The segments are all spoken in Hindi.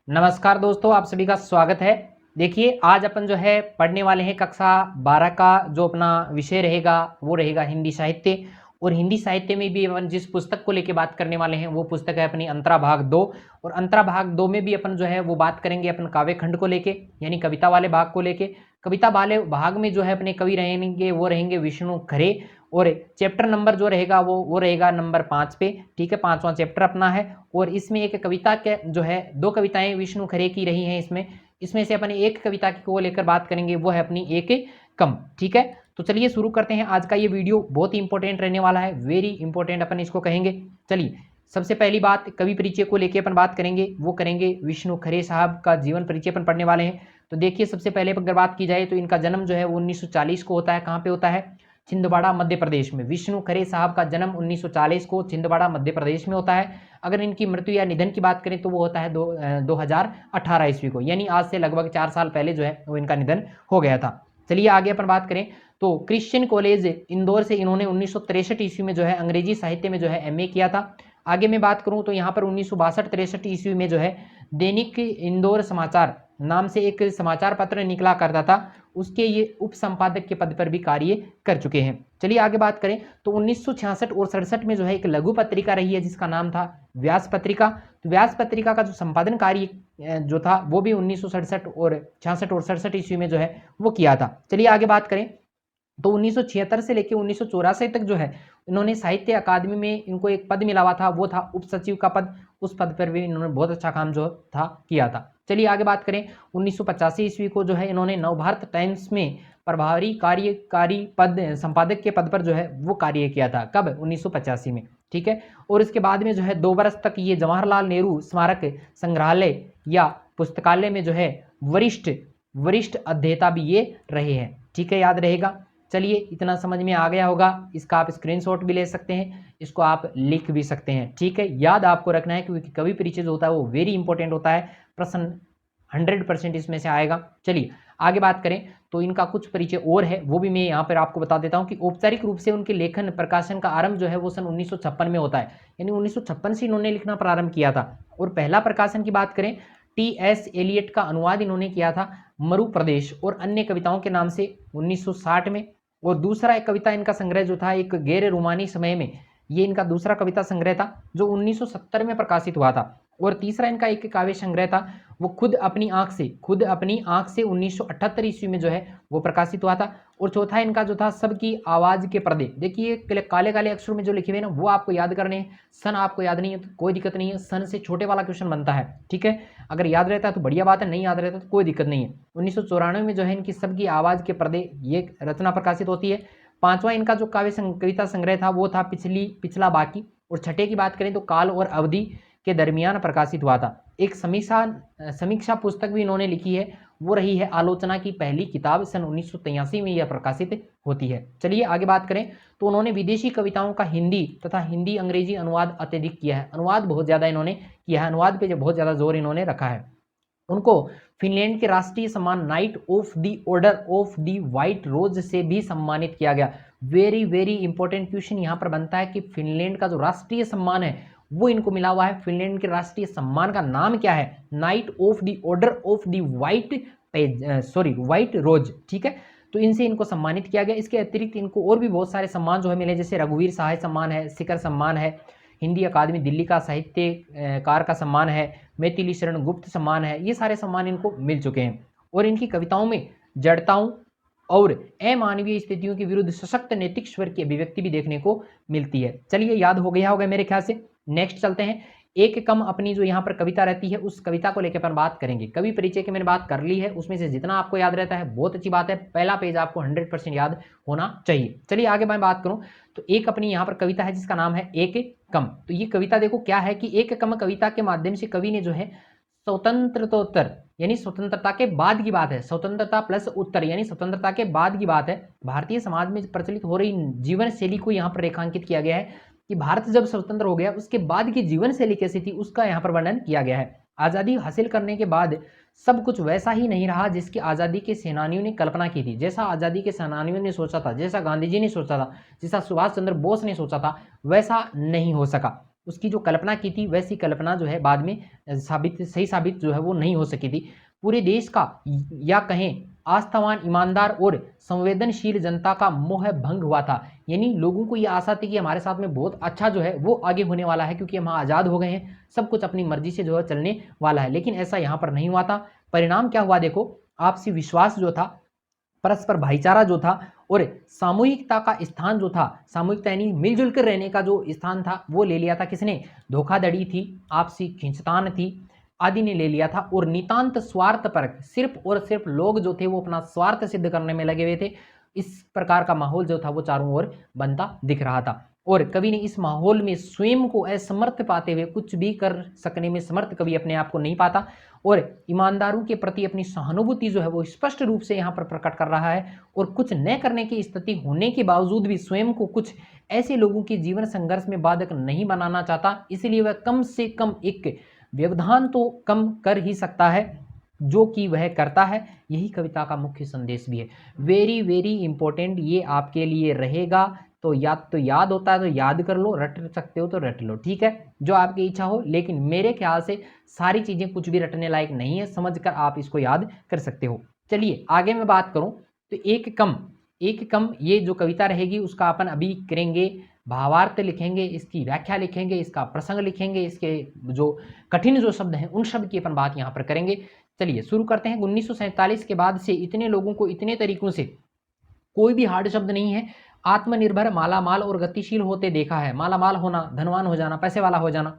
नमस्कार दोस्तों, आप सभी का स्वागत है। देखिए, आज अपन जो है पढ़ने वाले हैं कक्षा 12 का जो अपना विषय रहेगा वो रहेगा हिंदी साहित्य। और हिंदी साहित्य में भी अपन जिस पुस्तक को लेके बात करने वाले हैं वो पुस्तक है अपनी अंतरा भाग 2। और अंतरा भाग 2 में भी अपन जो है वो बात करेंगे अपन काव्य खंड को लेके, यानी कविता वाले भाग को लेके। कविता वाले भाग में जो है अपने कवि रहेंगे वो रहेंगे विष्णु खरे। और चैप्टर नंबर जो रहेगा वो रहेगा नंबर 5 पे। ठीक है, 5वां चैप्टर अपना है। और इसमें एक कविता के जो है 2 कविताएं विष्णु खरे की रही हैं। इसमें से अपन एक कविता को लेकर बात करेंगे, वो है अपनी एक कम। ठीक है, तो चलिए शुरू करते हैं। आज का ये वीडियो बहुत ही इंपॉर्टेंट रहने वाला है, वेरी इंपॉर्टेंट अपन इसको कहेंगे। चलिए, सबसे पहली बात कवि परिचय को लेकर अपन बात करेंगे, वो करेंगे विष्णु खरे साहब का जीवन परिचय अपन पढ़ने वाले हैं। तो देखिए, सबसे पहले अगर बात की जाए तो इनका जन्म जो है वो 1940 को होता है। कहाँ पे होता है? छिंदवाड़ा मध्य प्रदेश में। विष्णु खरे साहब का जन्म 1940 को छिंदवाड़ा मध्य प्रदेश में होता है। अगर इनकी मृत्यु या निधन की बात करें तो वो होता है 2018 ईस्वी को, यानी आज से लगभग 4 साल पहले जो है वो इनका निधन हो गया था। चलिए आगे अपन बात करें तो क्रिश्चियन कॉलेज इंदौर से इन्होंने 1963 ईस्वी में जो है अंग्रेजी साहित्य में जो है एमए किया था। आगे मैं बात करूं तो यहाँ पर 1962-63 ईस्वी में जो है दैनिक इंदौर समाचार नाम से एक समाचार पत्र निकला करता था, उसके ये उप संपादक के पद पर भी कार्य कर चुके हैं। चलिए आगे बात करें तो 1966 और 67 में जो है एक लघु पत्रिका रही है जिसका नाम था व्यास पत्रिका। तो व्यास पत्रिका का जो संपादन कार्य जो था वो भी 1967 और 66 और 67 ईस्वी में जो है वो किया था। चलिए आगे बात करें तो 1976 से लेकर 1984 तक जो है इन्होंने साहित्य अकादमी में इनको एक पद मिला हुआ था, वो था उप सचिव का पद। उस पद पर भी इन्होंने बहुत अच्छा काम जो था किया था। चलिए आगे बात करें, 1985 ईस्वी को जो है इन्होंने नवभारत टाइम्स में प्रभारी कार्यकारी पद संपादक के पद पर जो है वो कार्य किया था। कब? 1985 में। ठीक है, और इसके बाद में जो है 2 वर्ष तक ये जवाहरलाल नेहरू स्मारक संग्रहालय या पुस्तकालय में जो है वरिष्ठ अध्येता भी ये रहे हैं। ठीक है, याद रहेगा। चलिए, इतना समझ में आ गया होगा। इसका आप स्क्रीनशॉट भी ले सकते हैं, इसको आप लिख भी सकते हैं। ठीक है, याद आपको रखना है क्योंकि कवि परिचय जो होता है वो वेरी इंपॉर्टेंट होता है। प्रश्न 100% इसमें से आएगा। चलिए आगे बात करें तो इनका कुछ परिचय और है, वो भी मैं यहाँ पर आपको बता देता हूँ कि औपचारिक रूप से उनके लेखन प्रकाशन का आरंभ जो है वो सन 1956 में होता है, यानी 1956 से इन्होंने लिखना प्रारंभ किया था। और पहला प्रकाशन की बात करें, टी.एस. एलियट का अनुवाद इन्होंने किया था मरु प्रदेश और अन्य कविताओं के नाम से 1960 में। और दूसरा एक कविता इनका संग्रह जो था एक गैर रोमानी समय में, ये इनका दूसरा कविता संग्रह था जो 1970 में प्रकाशित हुआ था। और तीसरा इनका एक काव्य संग्रह था, वो खुद अपनी आंख से 1978 ईस्वी में जो है वो प्रकाशित हुआ था। और चौथा इनका जो था सबकी आवाज के पर्दे। देखिए काले काले अक्षरों में जो लिखे हुए ना वो आपको याद करने हैं। सन आपको याद नहीं है तो कोई दिक्कत नहीं है, सन से छोटे वाला क्वेश्चन बनता है। ठीक है, अगर याद रहता है तो बढ़िया बात है, नहीं याद रहता तो कोई दिक्कत नहीं है। 1994 में जो है इनकी सबकी आवाज के पर्दे ये रचना प्रकाशित होती है। पांचवा इनका जो कविता संग्रह था वो था पिछला बाकी। और छठे की बात करें तो काल और अवधि के दरमियान प्रकाशित हुआ था। एक समीक्षा पुस्तक भी इन्होंने लिखी है, वो रही है आलोचना की पहली किताब। सन 1983 में यह प्रकाशित होती है। चलिए आगे बात करें तो उन्होंने विदेशी कविताओं का हिंदी तथा हिंदी अंग्रेजी अनुवाद अत्यधिक किया है। अनुवाद बहुत ज़्यादा इन्होंने किया है, अनुवाद पे जो बहुत ज़्यादा जोर इन्होंने रखा है। उनको फिनलैंड के राष्ट्रीय सम्मान knight of the order of the white rose से भी सम्मानित किया गया। वेरी वेरी इंपॉर्टेंट क्वेश्चन यहाँ पर बनता है कि फिनलैंड का जो राष्ट्रीय सम्मान है वो इनको मिला हुआ है। फिनलैंड के राष्ट्रीय सम्मान का नाम क्या है? Knight of the order of the white rose. ठीक है, तो इनसे इनको सम्मानित किया गया। इसके अतिरिक्त इनको और भी बहुत सारे सम्मान जो है मिले, जैसे रघुवीर सहाय सम्मान है, शिखर सम्मान है, हिंदी अकादमी दिल्ली का साहित्यकार का सम्मान है, मैथिली शरण गुप्त सम्मान है। ये सारे सम्मान इनको मिल चुके हैं। और इनकी कविताओं में जड़ताओं और अमानवीय स्थितियों के विरुद्ध सशक्त नैतिक स्वर की अभिव्यक्ति भी देखने को मिलती है। चलिए, याद हो गया होगा मेरे ख्याल से। नेक्स्ट चलते हैं। एक कम अपनी जो यहाँ पर कविता रहती है उस कविता को लेकर अपन बात करेंगे। कवि परिचय की मैंने बात कर ली है, उसमें से जितना आपको याद रहता है बहुत अच्छी बात है। पहला पेज आपको 100% याद होना चाहिए। चलिए आगे मैं बात करूं तो एक अपनी यहाँ पर कविता है जिसका नाम है एक कम। तो ये कविता देखो क्या है कि एक कम कविता के माध्यम से कवि ने जो है स्वतंत्रतोत्तर यानी स्वतंत्रता के बाद की बात है, स्वतंत्रता प्लस उत्तर यानी स्वतंत्रता के बाद की बात है, भारतीय समाज में प्रचलित हो रही जीवन शैली को यहाँ पर रेखांकित किया गया है कि भारत जब स्वतंत्र हो गया उसके बाद की जीवन शैली कैसी थी उसका यहाँ पर वर्णन किया गया है। आज़ादी हासिल करने के बाद सब कुछ वैसा ही नहीं रहा जिसकी आज़ादी के सेनानियों ने कल्पना की थी। जैसा आज़ादी के सेनानियों ने सोचा था, जैसा गांधी जी ने सोचा था, जैसा सुभाष चंद्र बोस ने सोचा था, वैसा नहीं हो सका। उसकी जो कल्पना की थी वैसी कल्पना जो है बाद में सही साबित जो है वो नहीं हो सकी थी। पूरे देश का या कहें आस्थावान, ईमानदार और संवेदनशील जनता का मोह भंग हुआ था। यानी लोगों को ये आशा थी कि हमारे साथ में बहुत अच्छा जो है वो आगे होने वाला है, क्योंकि हम आज़ाद हो गए हैं, सब कुछ अपनी मर्जी से जो है चलने वाला है। लेकिन ऐसा यहाँ पर नहीं हुआ था। परिणाम क्या हुआ देखो, आपसी विश्वास जो था, परस्पर भाईचारा जो था और सामूहिकता का स्थान जो था, सामूहिकता यानी मिलजुल कर रहने का जो स्थान था वो ले लिया था किसने? धोखाधड़ी थी, आपसी खींचतान थी आदि ने ले लिया था। और नितांत स्वार्थ परक, सिर्फ और सिर्फ लोग जो थे वो अपना स्वार्थ सिद्ध करने में लगे हुए थे। इस प्रकार का माहौल जो था वो चारों ओर बनता दिख रहा था। और कवि ने इस माहौल में स्वयं को असमर्थ पाते हुए, कुछ भी कर सकने में समर्थ कवि अपने आप को नहीं पाता, और ईमानदारों के प्रति अपनी सहानुभूति जो है वो स्पष्ट रूप से यहाँ पर प्रकट कर रहा है। और कुछ न करने की स्थिति होने के बावजूद भी स्वयं को कुछ ऐसे लोगों के जीवन संघर्ष में बाधक नहीं बनाना चाहता, इसलिए वह कम से कम एक व्यवधान तो कम कर ही सकता है, जो कि वह करता है। यही कविता का मुख्य संदेश भी है। वेरी वेरी इंपॉर्टेंट ये आपके लिए रहेगा। तो याद होता है तो याद कर लो, रट सकते हो तो रट लो, ठीक है, जो आपकी इच्छा हो। लेकिन मेरे ख्याल से सारी चीजें कुछ भी रटने लायक नहीं है, समझकर आप इसको याद कर सकते हो। चलिए आगे मैं बात करूं तो एक कम ये जो कविता रहेगी उसका अपन अभी करेंगे भावार्थ लिखेंगे, इसकी व्याख्या लिखेंगे, इसका प्रसंग लिखेंगे, इसके जो कठिन जो शब्द हैं उन शब्द की अपन बात यहाँ पर करेंगे। चलिए शुरू करते हैं। 1947 के बाद से इतने लोगों को इतने तरीकों से, कोई भी हार्ड शब्द नहीं है, आत्मनिर्भर, मालामाल और गतिशील होते देखा है। मालामाल होना, धनवान हो जाना, पैसे वाला हो जाना।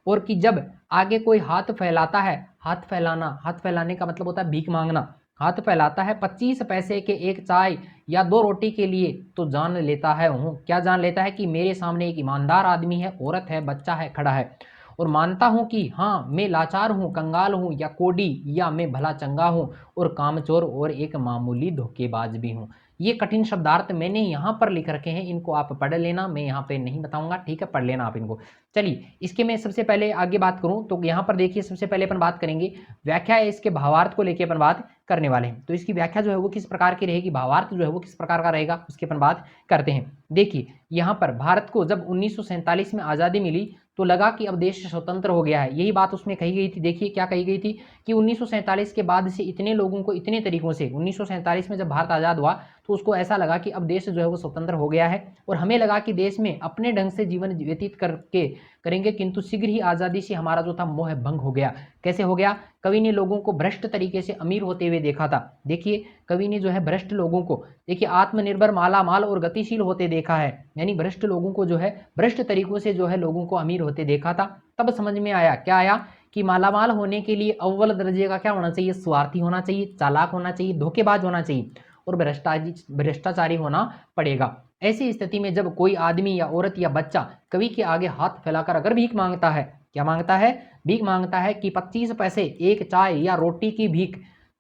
और कि जब आगे कोई हाथ फैलाता है, हाथ फैलाने का मतलब होता है भीख मांगना, हाथ फैलाता है 25 पैसे के एक चाय या 2 रोटी के लिए, तो जान लेता है हूँ, क्या जान लेता है कि मेरे सामने एक ईमानदार आदमी है, औरत है, बच्चा है, खड़ा है। और मानता हूँ कि हाँ मैं लाचार हूँ, कंगाल हूँ या कोडी, या मैं भला चंगा हूँ और कामचोर और एक मामूली धोखेबाज भी हूँ। ये कठिन शब्दार्थ मैंने यहाँ पर लिख रखे हैं, इनको आप पढ़ लेना, मैं यहाँ पे नहीं बताऊंगा, ठीक है, पढ़ लेना आप इनको। चलिए इसके मैं सबसे पहले आगे बात करूं तो यहाँ पर देखिए सबसे पहले अपन बात करेंगे व्याख्या है, इसके भावार्थ को लेकर अपन बात करने वाले हैं। तो इसकी व्याख्या जो है वो किस प्रकार की रहेगी, भावार्थ जो है वो किस प्रकार का रहेगा, उसकी अपन बात करते हैं। देखिए यहाँ पर भारत को जब 1947 में आज़ादी मिली तो लगा कि अब देश स्वतंत्र हो गया है, यही बात उसमें कही गई थी। देखिए क्या कही गई थी कि 1947 के बाद से इतने लोगों को इतने तरीकों से, 1947 में जब भारत आज़ाद हुआ तो उसको ऐसा लगा कि अब देश जो है वो स्वतंत्र हो गया है, और हमें लगा कि देश में अपने ढंग से जीवन व्यतीत करेंगे, किंतु शीघ्र ही आज़ादी से हमारा जो था मोह भंग हो गया। कैसे हो गया? कवि ने लोगों को भ्रष्ट तरीके से अमीर होते हुए देखा था। देखिए कवि ने जो है भ्रष्ट लोगों को, देखिए आत्मनिर्भर, मालामाल और गतिशील होते देखा है, यानी भ्रष्ट लोगों को जो है भ्रष्ट तरीकों से जो है लोगों को अमीर होते देखा था। तब समझ में आया, क्या आया कि मालामाल होने के लिए अव्वल दर्जे का क्या होना चाहिए, स्वार्थी होना चाहिए, चालाक होना चाहिए, धोखेबाज होना चाहिए और भ्रष्टाचारी होना पड़ेगा। ऐसी स्थिति में जब कोई आदमी या औरत या बच्चा कवि के आगे हाथ फैलाकर अगर भीख मांगता है, क्या मांगता है? भीख मांगता है कि 25 पैसे एक चाय या रोटी की भीख,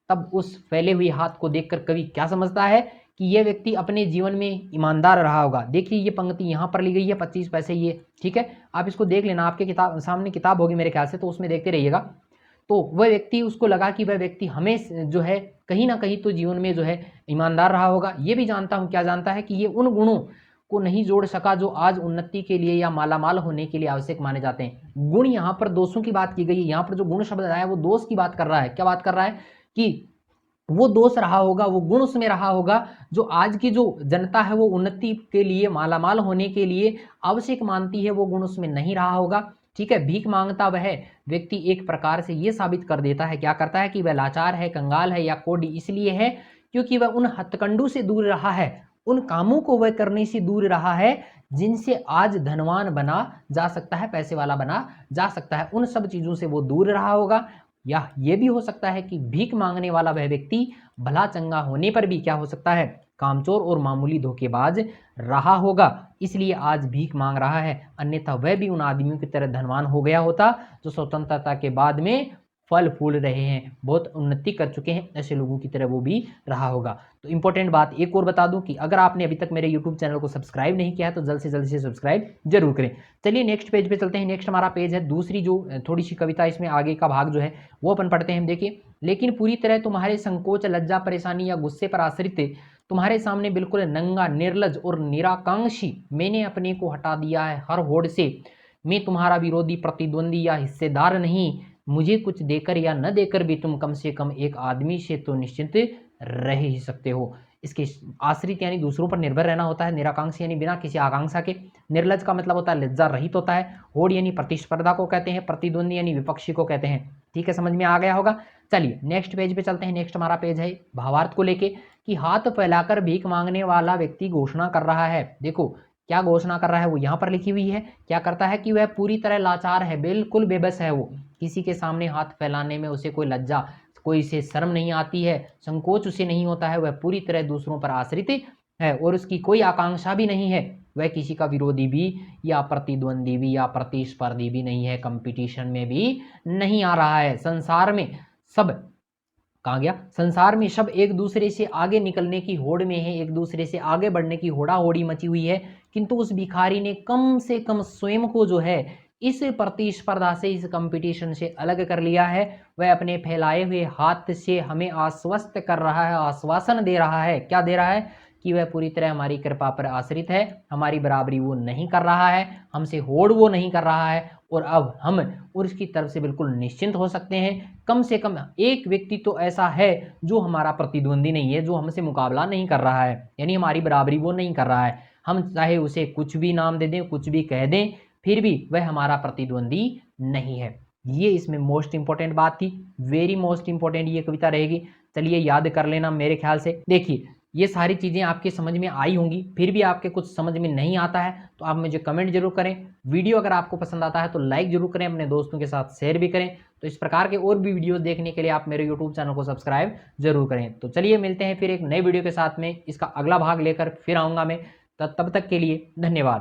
तब उस फैले हुए हाथ को देखकर कवि क्या समझता है कि यह व्यक्ति अपने जीवन में ईमानदार रहा होगा। देखिए ये पंक्ति यहाँ पर ली गई है, 25 पैसे ये, ठीक है, आप इसको देख लेना, आपके किताब सामने किताब होगी मेरे ख्याल से, तो उसमें देखते रहिएगा। तो वह व्यक्ति, उसको लगा कि वह व्यक्ति हमें जो है कहीं ना कहीं तो जीवन में जो है ईमानदार रहा होगा। ये भी जानता हूँ, क्या जानता है कि ये उन गुणों को नहीं जोड़ सका जो आज उन्नति के लिए या मालामाल होने के लिए आवश्यक माने जाते हैं। गुण, यहाँ पर दोषों की बात की गई है, यहाँ पर जो गुण शब्द आया है वो दोष की बात कर रहा है। क्या बात कर रहा है कि वो दोष रहा होगा, वो गुण उसमें रहा होगा जो आज की जो जनता है वो उन्नति के लिए, मालामाल होने के लिए आवश्यक मानती है, वो गुण उसमें नहीं रहा होगा। ठीक है, भीख मांगता वह व्यक्ति एक प्रकार से ये साबित कर देता है, क्या करता है कि वह लाचार है, कंगाल है या कोडी, इसलिए है क्योंकि वह उन हथकंडों से दूर रहा है, उन कामों को वह करने से दूर रहा है जिनसे आज धनवान बना जा सकता है, पैसे वाला बना जा सकता है, उन सब चीजों से वो दूर रहा होगा। या ये भी हो सकता है कि भीख मांगने वाला वह व्यक्ति भला चंगा होने पर भी क्या हो सकता है, कामचोर और मामूली धोखेबाज रहा होगा, इसलिए आज भीख मांग रहा है, अन्यथा वह भी उन आदमियों की तरह धनवान हो गया होता जो स्वतंत्रता के बाद में फल फूल रहे हैं, बहुत उन्नति कर चुके हैं, ऐसे लोगों की तरह वो भी रहा होगा। तो इंपॉर्टेंट बात एक और बता दूं कि अगर आपने अभी तक मेरे YouTube चैनल को सब्सक्राइब नहीं किया है तो जल्द से सब्सक्राइब जरूर करें। चलिए नेक्स्ट पेज पे चलते हैं। नेक्स्ट हमारा पेज है दूसरी जो थोड़ी सी कविता, इसमें आगे का भाग जो है वो अपन पढ़ते हैं। देखिए, लेकिन पूरी तरह तुम्हारे संकोच, लज्जा, परेशानी या गुस्से पर आश्रित तुम्हारे सामने बिल्कुल नंगा, निर्लज और निराकांक्षी मैंने अपने को हटा दिया है हर होड़ से, मैं तुम्हारा विरोधी, प्रतिद्वंदी या हिस्सेदार नहीं। मुझे कुछ देकर या न देकर भी तुम कम से कम एक आदमी से तो निश्चिंत रह ही सकते हो। इसके आश्रित यानी दूसरों पर निर्भर रहना होता है। निराकांक्षी यानी बिना किसी आकांक्षा के। निर्लज का मतलब होता है लज्जा रहित होता है। होड़ यानी प्रतिस्पर्धा को कहते हैं। प्रतिद्वंदी यानी विपक्षी को कहते हैं। ठीक है, समझ में आ गया होगा। चलिए नेक्स्ट पेज पे चलते हैं। नेक्स्ट हमारा पेज है भावार्थ को लेके कि हाथ फैलाकर भीख मांगने वाला व्यक्ति घोषणा कर रहा है। देखो क्या घोषणा कर रहा है, वो यहाँ पर लिखी हुई है। क्या करता है कि वह पूरी तरह लाचार है, बिल्कुल बेबस है। वो किसी के सामने हाथ फैलाने में उसे कोई लज्जा, कोई से शर्म नहीं आती है, संकोच उसे नहीं होता है। वह पूरी तरह दूसरों पर आश्रित है और उसकी कोई आकांक्षा भी नहीं है। वह किसी का विरोधी भी या प्रतिद्वंदी भी या प्रतिस्पर्धी भी नहीं है, कंपटीशन में भी नहीं आ रहा है। संसार में सब, कहाँ गया, संसार में सब एक दूसरे से आगे निकलने की होड़ में है, एक दूसरे से आगे बढ़ने की होड़ा होड़ी मची हुई है। किंतु उस भिखारी ने कम से कम स्वयं को जो है इस प्रतिस्पर्धा से, इस कंपटीशन से अलग कर लिया है। वह अपने फैलाए हुए हाथ से हमें आश्वस्त कर रहा है, आश्वासन दे रहा है। क्या दे रहा है कि वह पूरी तरह हमारी कृपा पर आश्रित है, हमारी बराबरी वो नहीं कर रहा है, हमसे होड़ वो नहीं कर रहा है और अब हम उसकी तरफ से बिल्कुल निश्चिंत हो सकते हैं। कम से कम एक व्यक्ति तो ऐसा है जो हमारा प्रतिद्वंदी नहीं है, जो हमसे मुकाबला नहीं कर रहा है, यानी हमारी बराबरी वो नहीं कर रहा है। हम चाहे उसे कुछ भी नाम दे दें, कुछ भी कह दें, फिर भी वह हमारा प्रतिद्वंदी नहीं है। ये इसमें मोस्ट इंपॉर्टेंट बात थी, वेरी मोस्ट इंपॉर्टेंट ये कविता रहेगी। चलिए याद कर लेना मेरे ख्याल से। देखिए ये सारी चीज़ें आपके समझ में आई होंगी, फिर भी आपके कुछ समझ में नहीं आता है तो आप मुझे कमेंट जरूर करें। वीडियो अगर आपको पसंद आता है तो लाइक जरूर करें, अपने दोस्तों के साथ शेयर भी करें। तो इस प्रकार के और भी वीडियोस देखने के लिए आप मेरे यूट्यूब चैनल को सब्सक्राइब जरूर करें। तो चलिए मिलते हैं फिर एक नए वीडियो के साथ में, इसका अगला भाग लेकर फिर आऊँगा मैं। तब तक के लिए धन्यवाद।